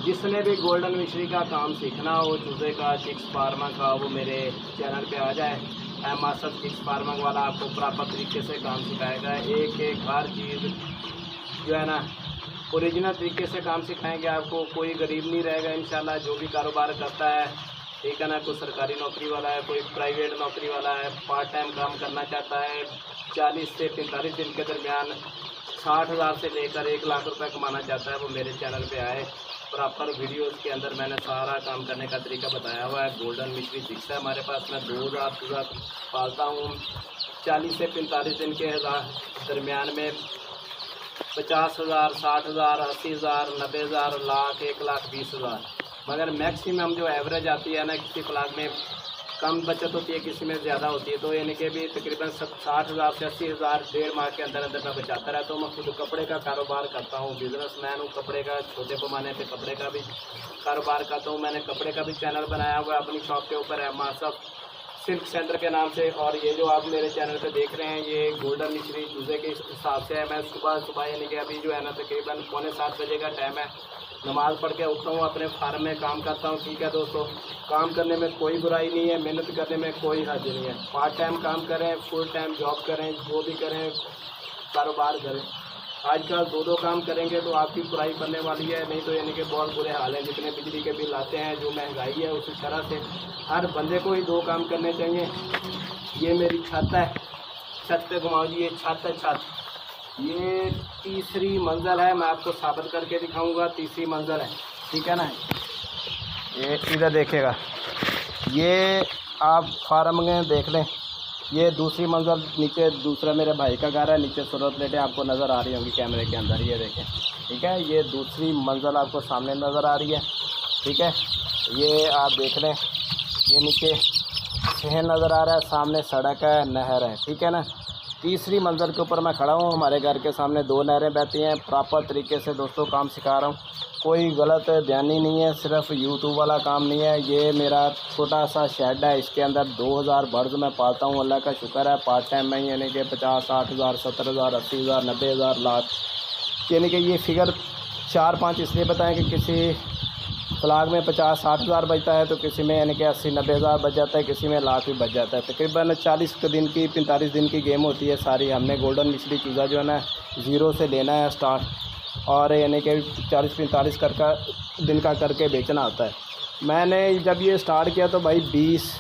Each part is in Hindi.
जिसने भी गोल्डन मिश्री का काम सीखना हो, चूज़े का, चिक्स फार्मा का, वो मेरे चैनल पे आ जाए। मास्टर चिक्स फार्मा वाला आपको प्रॉपर तरीके से काम सिखाएगा। एक एक हर चीज़ जो है ना ओरिजिनल तरीके से काम सिखाएंगे आपको। कोई गरीब नहीं रहेगा इंशाल्लाह। जो भी कारोबार करता है, ठीक है ना, कोई सरकारी नौकरी वाला है, कोई प्राइवेट नौकरी वाला है, पार्ट टाइम काम करना चाहता है, 40 से 45 दिन के दरमियान 60,000 से लेकर 1 लाख रुपए कमाना चाहता है, वो मेरे चैनल पे आए। प्रॉपर वीडियोस के अंदर मैंने सारा काम करने का तरीका बताया हुआ है। गोल्डन मिश्री चिक्स है हमारे पास। मैं 2000 पालता हूँ। 40 से 45 दिन के दरमियान में 50,000, 60,000, 80,000, 90,000, लाख, 1,20,000, मगर मैक्सिमम जो एवरेज आती है ना, किसी प्लाट में कम बचत होती है, किसी में ज़्यादा होती है, तो यानी कि भी तकरीबन 60,000 से 80,000 1.5 माह के अंदर अंदर मैं बचाता रहता हूँ। मैं खुद कपड़े का कारोबार करता हूँ, बिजनेसमैन हूँ कपड़े का। छोटे पैमाने पे कपड़े का भी कारोबार करता हूँ। मैंने कपड़े का भी चैनल बनाया हुआ है अपनी शॉप के ऊपर, मासफ सिल्क सेंटर के नाम से। और ये जो आप मेरे चैनल पे देख रहे हैं, ये गोल्डन मिश्री चूज़े के हिसाब से है। मैं सुबह यानी कि अभी जो है ना तकरीबन 6:45 बजे का टाइम है, नमाज़ पढ़ के उठता हूँ, अपने फार्म में काम करता हूँ। ठीक है दोस्तों, काम करने में कोई बुराई नहीं है, मेहनत करने में कोई हर्ज नहीं है। पार्ट टाइम काम करें, फुल टाइम जॉब करें, जो भी करें, कारोबार करें। आजकल 2 काम करेंगे तो आपकी बुराई बनने वाली है, नहीं तो यानी कि बहुत बुरे हाल हैं। जितने बिजली के बिल आते हैं, जो महंगाई है, उसी तरह से हर बंदे को ही 2 काम करने चाहिए। ये मेरी छत है, छत पे घुमाओ जी, ये छत है, छत ये तीसरी मंजिल है। मैं आपको साबित करके दिखाऊंगा, तीसरी मंजिल है, ठीक है ना। ये इधर देखेगा, ये आप फार्म में देख लें, ये दूसरी मंजिल नीचे दूसरा मेरे भाई का घर है। नीचे सोलर प्लेटें आपको नज़र आ रही होंगी कैमरे के अंदर, ये देखें, ठीक है। ये दूसरी मंजिल आपको सामने नज़र आ रही है, ठीक है। ये आप देख लें, ये नीचे शहर नज़र आ रहा है, सामने सड़क है, नहर है, ठीक है ना। तीसरी मंजिल के ऊपर मैं खड़ा हूँ। हमारे घर के सामने 2 नहरें बहती हैं। प्रॉपर तरीके से दोस्तों काम सिखा रहा हूँ, कोई गलत बयानी नहीं है, सिर्फ यूट्यूब वाला काम नहीं है। ये मेरा छोटा सा शेड है, इसके अंदर 2000 बर्ड्स मैं पालता हूँ, अल्लाह का शुक्र है। पार्ट टाइम में यानी कि 50, 60,000, 70,000, 80,000, 90,000, लाख, यानी कि ये फिगर 4-5 इसलिए बताएं कि किसी फ्लाग में 50-60,000 बचता है, तो किसी में यानी कि 80-90,000 बच जाता है, किसी में लाख भी बच जाता है। तकरीबन 40 दिन की 45 दिन की गेम होती है सारी। हमने गोल्डन मिश्री चूज़ा जो है ना 0 से लेना है स्टार्ट, और यानी कि 40-45 दिन का करके बेचना होता है। मैंने जब ये स्टार्ट किया तो भाई 20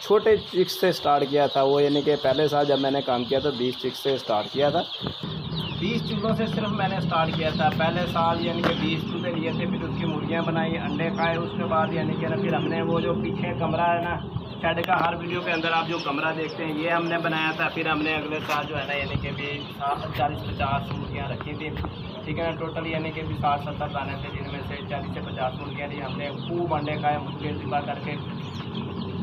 छोटे चिक्स से स्टार्ट किया था। वो यानी कि पहले साल जब मैंने काम किया तो 20 चिक्स से स्टार्ट किया था। 20 चूज़ों से सिर्फ मैंने स्टार्ट किया था पहले साल, यानी कि 20 चूज़े लिए थे। फिर उसकी मुर्गियाँ बनाई, अंडे खाए। उसके बाद यानी कि ना फिर हमने वो जो पीछे कमरा है ना शेड का, हर वीडियो के अंदर आप जो कमरा देखते हैं, ये हमने बनाया था। फिर हमने अगले साल जो है ना यानी कि भी 40-50 मुर्गियाँ रखी थी, ठीक है ना। टोटल यानी कि भी 60-70 दाने थे, जिनमें से 40 से 50 मुर्गियाँ थी। हमने खूब अंडे खाए, मुर्गे ज़िबा करके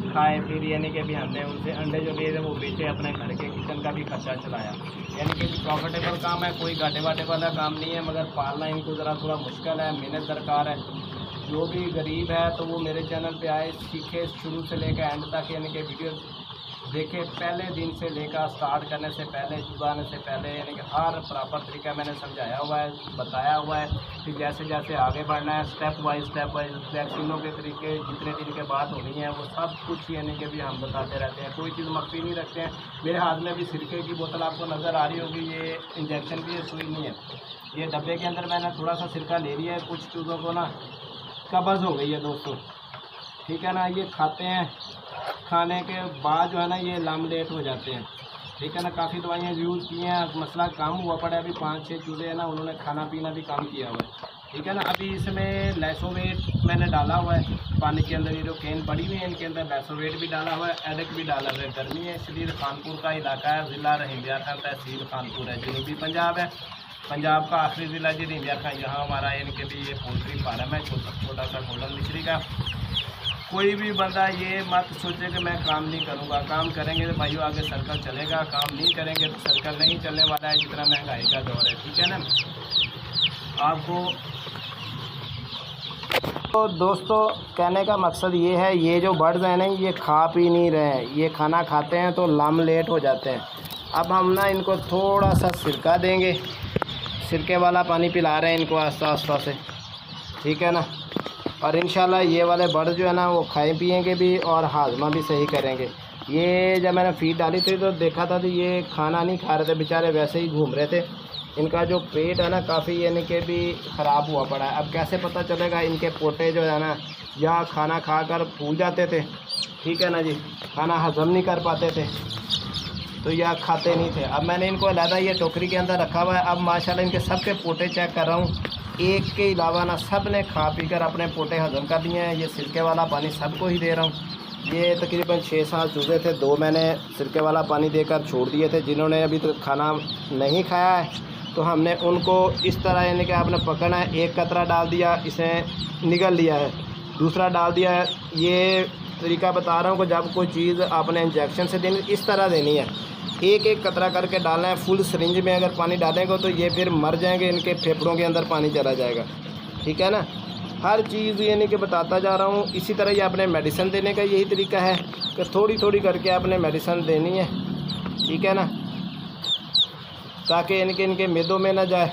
खाए। फिर यानी कि भी हमने उनसे अंडे जो लिए थे वो बेचे, अपने घर के किचन का भी खर्चा चलाया। यानी कि प्रॉफिटेबल काम है, कोई घाटे वाटे वाला काम नहीं है, मगर पालना इनको ज़रा थोड़ा मुश्किल है, मेहनत दरकार है। जो भी गरीब है तो वो मेरे चैनल पे आए, सीखे शुरू से लेकर एंड तक, यानी कि वीडियो देखे पहले दिन से लेकर स्टार्ट करने से पहले, चुगाने से पहले, यानी कि हर प्रॉपर तरीका मैंने समझाया हुआ है, बताया हुआ है कि जैसे जैसे आगे बढ़ना है, स्टेप वाइज वैक्सीनों के तरीके जितने दिन के बाद होनी है, वो सब कुछ यानी कि भी हम बताते रहते हैं। कोई चीज़ मख्फी नहीं रखते हैं। मेरे हाथ में भी सिरके की बोतल आपको नज़र आ रही होगी, ये इंजेक्शन की सुई नहीं है। ये डब्बे के अंदर मैंने थोड़ा सा सिरका ले लिया है। कुछ चीज़ों को ना कब्ज़ हो गई है दोस्तों, ठीक है ना। ये खाते हैं, खाने के बाद जो है ना ये लम लेट हो जाते हैं, ठीक है ना। काफ़ी दवाइयाँ यूज़ की हैं, मसला काम हुआ पड़ा है। अभी 5-6 चूज़े हैं ना, उन्होंने खाना पीना भी काम किया हुआ है, ठीक है ना। अभी इसमें लैसोवेट मैंने डाला हुआ है पानी के अंदर। ये जो कैन पड़ी हुई है इनके अंदर लैसोवेट भी डाला हुआ है, एडक भी डाला हुआ है। गर्मी है इसलिए खानपुर का इलाका है, ज़िला रहीमयार खान, तहसील खानपुर है, जनूबी पंजाब है। पंजाब का आखिरी ज़िला जी रहीमयार खान। यहाँ हमारा इनके भी ये पोल्ट्री फार्म है, छोटा सा गोल्डन मिश्री का। कोई भी बंदा ये मत सोचे कि मैं काम नहीं करूँगा। काम करेंगे तो भाइयों आगे सर्कल चलेगा, काम नहीं करेंगे तो सर्कल नहीं चलने वाला है, जितना महंगाई का दौर है, ठीक है ना। आपको तो दोस्तों कहने का मकसद ये है, ये जो बर्ड्स हैं ना ये खा पी नहीं रहे हैं। ये खाना खाते हैं तो लम लेट हो जाते हैं। अब हम ना इनको थोड़ा सा सिरका देंगे, सिरके वाला पानी पिला रहे हैं इनको आस्ता आस्ता से, ठीक है ना। और इंशाल्लाह ये वाले बर्ड जो है ना वो खाए पिएंगे भी और हाजमा भी सही करेंगे। ये जब मैंने फीड डाली थी तो देखा था तो ये खाना नहीं खा रहे थे बेचारे, वैसे ही घूम रहे थे। इनका जो पेट है ना काफ़ी यानी कि भी ख़राब हुआ पड़ा है। अब कैसे पता चलेगा, इनके पोटे जो है ना या खाना खा कर फूल जाते थे, ठीक है ना जी, खाना हजम नहीं कर पाते थे तो या खाते नहीं थे। अब मैंने इनको अलहदा ये टोकरी के अंदर रखा हुआ है। अब माशाल्लाह इनके सब के पोटे चेक कर रहा हूँ, एक के अलावा ना सब ने खा पी कर अपने पोटे हजम कर लिए हैं। ये सिरके वाला पानी सबको ही दे रहा हूँ। ये तकरीबन 6-7 चूज़े थे, 2 मैंने सिरके वाला पानी देकर छोड़ दिए थे। जिन्होंने अभी तक खाना नहीं खाया है तो हमने उनको इस तरह यानी कि आपने पकड़ना है, एक कतरा डाल दिया, इसे निगल लिया है, दूसरा डाल दिया है। ये तरीका बता रहा हूँ कि जब कोई चीज़ आपने इंजेक्शन से देनी इस तरह देनी है, एक एक कतरा करके डालना है। फुल सिरिंज में अगर पानी डालेंगे तो ये फिर मर जाएंगे, इनके फेफड़ों के अंदर पानी चला जाएगा, ठीक है ना। हर चीज़ यानी कि बताता जा रहा हूँ। इसी तरह ये आपने मेडिसिन देने का यही तरीका है कि थोड़ी थोड़ी करके आपने मेडिसिन देनी है, ठीक है ना, ताकि यानी कि इनके मैदों में ना जाए।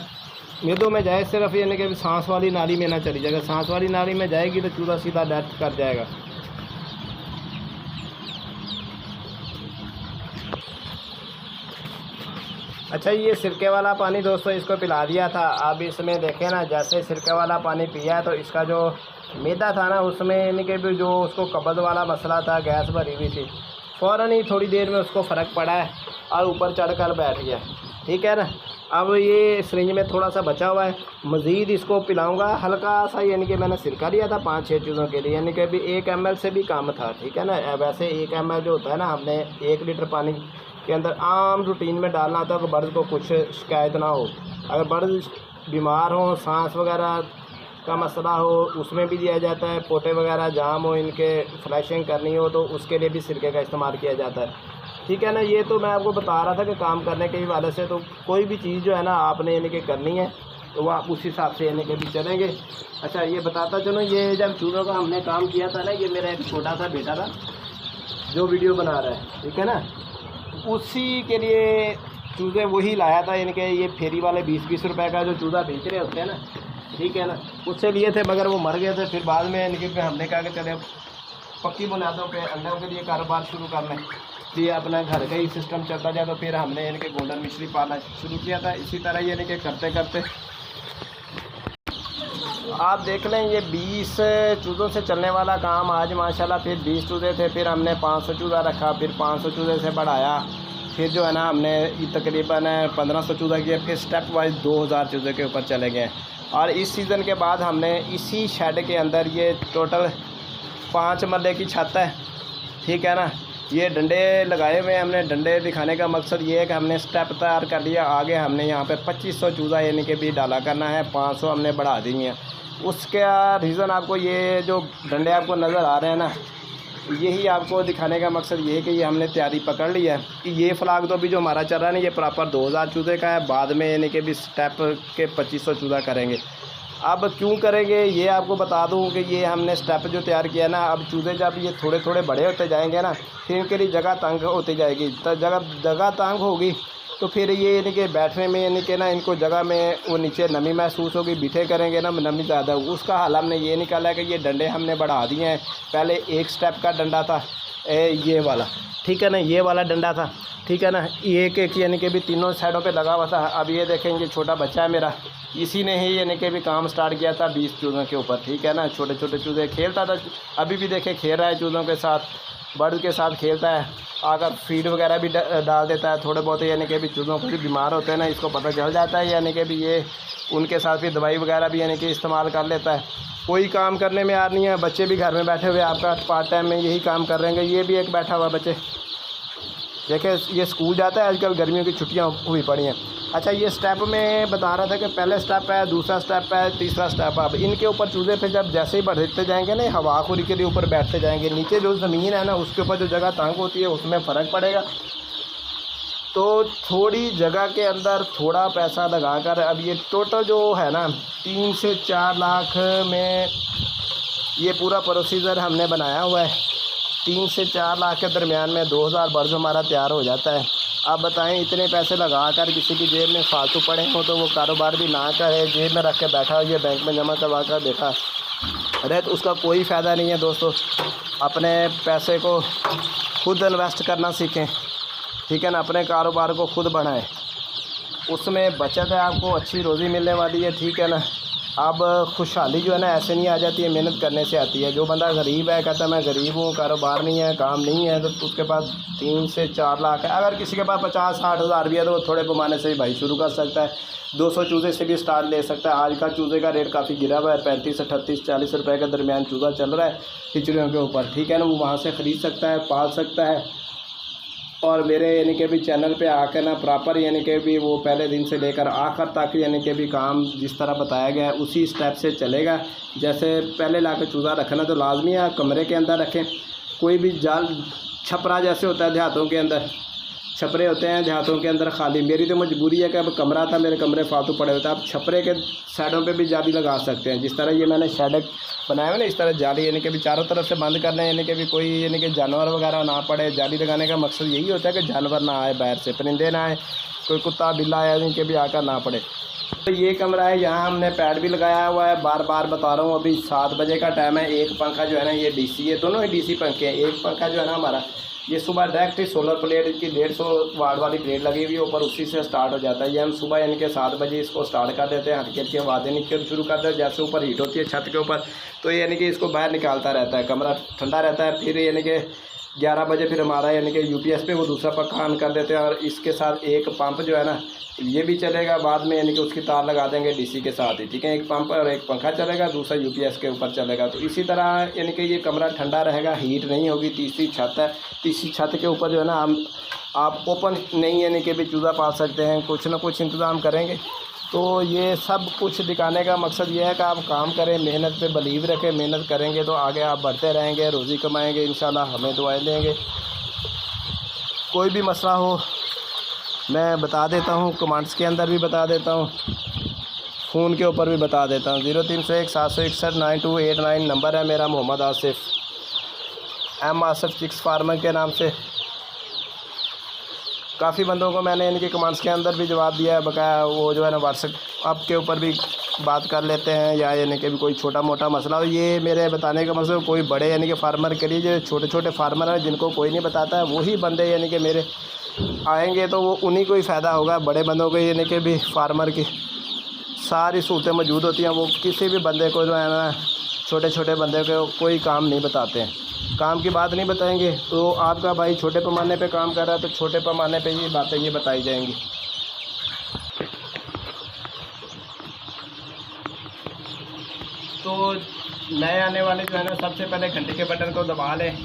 मैदों में जाए सिर्फ यानी कि सांस वाली नाली में ना चली जाएगा। सांस वाली नाली में जाएगी तो चूज़ा सीधा डेथ कर जाएगा। अच्छा, ये सिरके वाला पानी दोस्तों इसको पिला दिया था। अब इसमें देखें ना, जैसे सिरके वाला पानी पिया है तो इसका जो मैदा था ना उसमें यानी कि भी जो उसको कब्ज़ वाला मसला था, गैस भरी हुई थी, फ़ौरन ही थोड़ी देर में उसको फ़र्क पड़ा है और ऊपर चढ़ कर बैठ गया, ठीक है ना। अब ये सिरिंज में थोड़ा सा बचा हुआ है, मज़ीद इसको पिलाऊंगा हल्का सा। यानी कि मैंने सिरका लिया था 5-6 चीज़ों के लिए, यानी कि भी 1 ml से भी कम था, ठीक है ना। वैसे 1 ml जो होता है ना, हमने 1 लीटर पानी के अंदर आम रूटीन में डालना होता है कि बर्ड को कुछ शिकायत ना हो। अगर बर्ड बीमार हो, सांस वगैरह का मसला हो, उसमें भी दिया जाता है। पोटे वगैरह जाम हो, इनके फ्लैशिंग करनी हो तो उसके लिए भी सिरके का इस्तेमाल किया जाता है, ठीक है ना। ये तो मैं आपको बता रहा था कि काम करने के हवाले से तो कोई भी चीज़ जो है ना आपने यानी कि करनी है तो वह आप उस हिसाब से यानी कि भी चलेंगे। अच्छा, ये बताता चलो, ये जब चूज़ों का हमने काम किया था ना, ये मेरा एक छोटा सा बेटा था जो वीडियो बना रहा है, ठीक है ना, उसी के लिए चूज़े वही लाया था। यानी कि ये फेरी वाले 20-20 रुपए का जो चूज़ा बेच रहे होते हैं ना, ठीक है ना, उससे लिए थे, मगर वो मर गए थे। फिर बाद में यानी कि हमने कहा कि चले पक्की बुनियादों पे अंडों के लिए कारोबार शुरू करना है, ये अपना घर का ही सिस्टम चलता जाए। तो फिर हमने यानी कि गोल्डन मछली पालना शुरू किया था। इसी तरह यानी कि करते करते आप देख लें, ये 20 चूज़ों से चलने वाला काम आज माशाल्लाह फिर 20 चूज़े थे, फिर हमने 500 चूज़ा रखा, फिर 500 चूज़े से बढ़ाया, फिर जो है ना हमने तकरीबन 1500 चूज़ा किया, फिर स्टेप वाइज 2000 चूज़े के ऊपर चले गए। और इस सीज़न के बाद हमने इसी शेड के अंदर ये टोटल 5 मरले की छत है, ठीक है ना। ये डंडे लगाए हुए हैं हमने। डंडे दिखाने का मकसद ये है कि हमने स्टेप तैयार कर लिया। आगे हमने यहाँ पे 2500 चूज़ा यानी कि भी डाला करना है, 500 हमने बढ़ा दी हैं। उसका रीज़न आपको ये जो डंडे आपको नज़र आ रहे हैं ना, यही आपको दिखाने का मकसद ये है कि ये हमने तैयारी पकड़ ली है कि ये फ्लाग तो अभी जो हमारा चल रहा है ना, ये प्रॉपर 2000 चूज़े का है। बाद में यानी कि भी स्टेप के 2500 चूज़ा करेंगे। अब क्यों करेंगे ये आपको बता दूं कि ये हमने स्टेप जो तैयार किया ना, अब चूज़े जब ये थोड़े थोड़े बड़े होते जाएंगे ना, फिर इनके लिए जगह तंग होती जाएगी। तो जगह तंग होगी तो फिर ये यानी कि बैठने में यानी कि ना इनको जगह में वो नीचे नमी महसूस होगी, बिठे करेंगे ना नमी ज़्यादा। उसका हल हमने ये निकाला है कि ये डंडे हमने बढ़ा दिए हैं। पहले 1 स्टेप का डंडा था ये वाला, ठीक है ना, ये वाला डंडा था, ठीक है ना, एक यानी कि भी तीनों साइडों पे लगा हुआ था। अब ये देखेंगे छोटा बच्चा है मेरा, इसी ने ही यानी कि भी काम स्टार्ट किया था 20 चूज़ों के ऊपर, ठीक है ना। छोटे छोटे चूज़े खेलता था, अभी भी देखे खेल रहा है चूज़ों के साथ, बर्ड के साथ खेलता है, आकर फीड वगैरह भी डाल देता है थोड़े बहुत। यानी कि भी चूज़ों को भी बीमार होते हैं ना, इसको पता चल जाता है, यानी कि भी ये उनके साथ फिर दवाई वगैरह भी यानी कि इस्तेमाल कर लेता है। कोई काम करने में यार नहीं है। बच्चे भी घर में बैठे हुए आपका पार्ट टाइम में यही काम कर रहे हैं। ये भी एक बैठा हुआ बच्चे देखे, ये स्कूल जाता है, आजकल गर्मियों की छुट्टियां हुई पड़ी हैं। अच्छा, ये स्टेप में बता रहा था कि पहले स्टेप है, दूसरा स्टेप है, तीसरा स्टेप है। अब इनके ऊपर चूज़े पे जब जैसे ही बढ़ते जाएंगे ना, हवा खुरी के लिए ऊपर बैठते जाएंगे। नीचे जो ज़मीन है ना उसके ऊपर जो जगह तंग होती है उसमें फ़र्क पड़ेगा। तो थोड़ी जगह के अंदर थोड़ा पैसा लगाकर अब ये टोटल जो है ना 3 से 4 लाख में ये पूरा प्रोसीजर हमने बनाया हुआ है। 3 से 4 लाख के दरमियान में 2000 बर्ड हमारा तैयार हो जाता है। आप बताएं, इतने पैसे लगाकर किसी की जेब में फालतू पड़े हो तो वो कारोबार भी ना करे, जेब में रख के बैठा हो, ये बैंक में जमा करवा कर बैठा। रहे तो उसका कोई फ़ायदा नहीं है दोस्तों। अपने पैसे को खुद इन्वेस्ट करना सीखें, ठीक है ना, अपने कारोबार को खुद बढ़ाएं, उसमें बचत है, आपको अच्छी रोज़ी मिलने वाली है, ठीक है ना। अब खुशहाली जो है ना ऐसे नहीं आ जाती है, मेहनत करने से आती है। जो बंदा गरीब है, कहता है मैं गरीब हूँ, कारोबार नहीं है, काम नहीं है, तो उसके पास 3 से 4 लाख है। अगर किसी के पास 50-60 हज़ार भी है तो वो थोड़े पैमाने से ही भाई शुरू कर सकता है। 200 चूज़े से भी स्टार्ट ले सकता है। आज का चूज़े का रेट काफ़ी गिरा हुआ है, 35, 38, 40 रुपये के दरमियान चूज़ा चल रहा है खिचड़ियों के ऊपर, ठीक है ना। वो वहाँ से ख़रीद सकता है, पाल सकता है। और मेरे यानी कि भी चैनल पे आकर ना प्रॉपर यानी कि भी वो पहले दिन से लेकर आखिर तक यानी कि भी काम जिस तरह बताया गया है उसी स्टेप से चलेगा। जैसे पहले लाकर चूज़ा रखना तो लाजमी है, कमरे के अंदर रखें। कोई भी जाल छपरा जैसे होता है देहातों के अंदर, छपरे होते हैं देहातों के अंदर खाली। मेरी तो मजबूरी है कि अब कमरा था, मेरे कमरे फालतू पड़े होते हैं। आप छपरे के साइडों पे भी जाली लगा सकते हैं। जिस तरह ये मैंने शेड बनाया हुआ ना, इस तरह जाली यानी कि भी चारों तरफ से बंद करना है, यानी कि भी कोई यानी कि जानवर वगैरह ना पड़े। जाली लगाने का मकसद यही होता है कि जानवर ना आए, बाहर से परिंदे ना आए, कोई कुत्ता बिल्ला यानी कि भी आकर ना पड़े। तो ये कमरा है, यहाँ हमने पैड भी लगाया हुआ है। बार बार बता रहा हूँ, अभी 7 बजे का टाइम है। एक पंखा जो है ना ये DC है, दोनों ही DC पंखे हैं। एक पंखा जो है ना हमारा ये सुबह डायरेक्ट ही सोलर प्लेट की 150 वाट वाली प्लेट लगी हुई है ऊपर, उसी से स्टार्ट हो जाता है। ये हम सुबह यानी कि 7 बजे इसको स्टार्ट कर देते हैं, हल्की हल्की आवाज़ें निकल शुरू कर देते हैं। जैसे ऊपर हीट होती है छत के ऊपर, तो यानी कि इसको बाहर निकालता रहता है, कमरा ठंडा रहता है। फिर यानी कि 11 बजे फिर हमारा यानी कि UPS पे वो दूसरा पंखा ऑन कर देते हैं। और इसके साथ एक पंप जो है ना ये भी चलेगा बाद में, यानी कि उसकी तार लगा देंगे DC के साथ ही, ठीक है। एक पंप और एक पंखा चलेगा, दूसरा UPS के ऊपर चलेगा। तो इसी तरह यानी कि ये कमरा ठंडा रहेगा, हीट नहीं होगी। तीसरी छत है, तीसरी छत के ऊपर जो है ना आप ओपन नहीं यानी कि भी चूज़ा पाल सकते हैं, कुछ ना कुछ इंतज़ाम करेंगे। तो ये सब कुछ दिखाने का मकसद ये है कि आप काम करें, मेहनत पे बिलीव रखें। मेहनत करेंगे तो आगे आप बढ़ते रहेंगे, रोज़ी कमाएँगे इंशाल्लाह, हमें दुआएं देंगे। कोई भी मसला हो मैं बता देता हूँ, कमेंट्स के अंदर भी बता देता हूँ, फ़ोन के ऊपर भी बता देता हूँ। 0301 761 9289 नंबर है मेरा। Mohammad Asif, M Asif chicks farmer के नाम से। काफ़ी बंदों को मैंने इनके कमेंट्स के अंदर भी जवाब दिया है बकाया। वो जो है ना व्हाट्सएप के ऊपर भी बात कर लेते हैं, या यानी कि भी कोई छोटा मोटा मसला हो। ये मेरे बताने का मकसद कोई बड़े यानी कि फार्मर के लिए, जो छोटे छोटे फार्मर हैं जिनको कोई नहीं बताता है, वही बंदे यानी कि मेरे आएंगे तो वो उन्हीं को ही फ़ायदा होगा। बड़े बंदों को यानी कि भी फार्मर की सारी सूरतें मौजूद होती हैं, वो किसी भी बंदे को जो है ना छोटे छोटे बंदे को कोई काम नहीं बताते हैं, काम की बात नहीं बताएंगे। तो आपका भाई छोटे पैमाने पे काम कर रहा है तो छोटे पैमाने पे ये बातें ये बताई जाएंगी। तो नए आने वाले जो है ना सबसे पहले घंटे के बटन को दबा लें,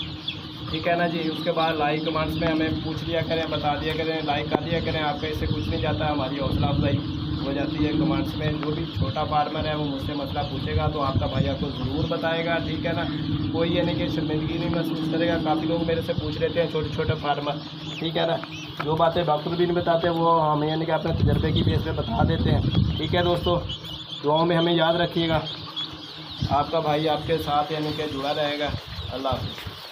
ठीक है ना जी। उसके बाद लाइक कमेंट्स में हमें पूछ लिया करें, बता दिया करें, लाइक कर दिया करें। आपका इससे कुछ नहीं जाता, हमारी हौसला अफजाई हो जाती है। कमेंट्स में जो भी छोटा फार्मर है वो मुझसे मसला पूछेगा तो आपका भाई आपको ज़रूर बताएगा, ठीक है ना। कोई यानी कि शर्मिंदगी नहीं महसूस करेगा। काफ़ी लोग मेरे से पूछ लेते हैं छोटे छोटे फार्मर, ठीक है ना। जो बातें डॉक्टर भी नहीं बताते वो हमें यानी कि अपने तजर्बे की बेस पे बता देते हैं, ठीक है दोस्तों। दुआओं में हमें याद रखिएगा। आपका भाई आपके साथ यानी कि जुड़ा रहेगा। अल्लाह हाफ़िज़।